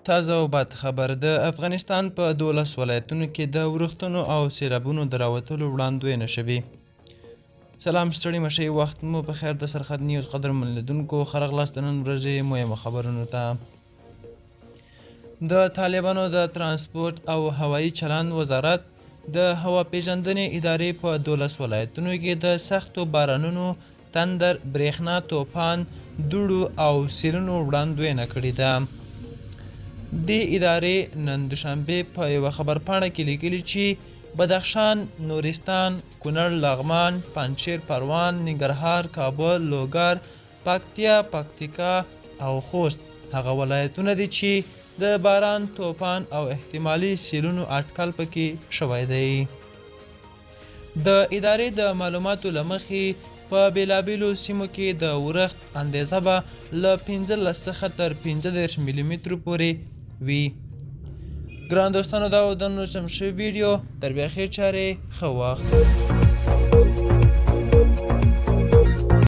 تازه او بد خبر د افغانستان په 12 ولایتونو کې د ورښتونو او سیلابونو د راوتلو وړاندوینه شوې. سلام ستړي مشئ، وخت مو په خیر. د سرحد نیوز قدرمن لیدونکو ښه راغلاست د نن ورځې مهمو خبرونو ته. د طالبانو د ترانسپورت او هوایي چلند وزارت د هوا پیژندنې ادارې په 12 ولایتونو کې د سختو بارانونو، تندر، برېښنا، طوفان، دوړو او سیلونو وړاندوینه کړې ده. دې ادارې نن دوشنبې په یوه خبرپاڼه کې لیکلي چې بدخشان، نورستان، کونړ، لغمان، پنجشير، پروان، ننګرهار، کابل، لوګر، پکتیا، پکتیکا او خوست هغه ولایتونه دي چې د باران، طوفان او احتمالي سیلونو اټکل پکې شوی دی. د ادارې د معلوماتو له مخې په بېلابېلو سیمو کې د ورښت اندازه به له 15 څخه تر 15 ملي مترو پورې وي. ګران دوستانو، دا و د نن ورځې ویډیو. تر بیا خیر چارې، ښه وخت.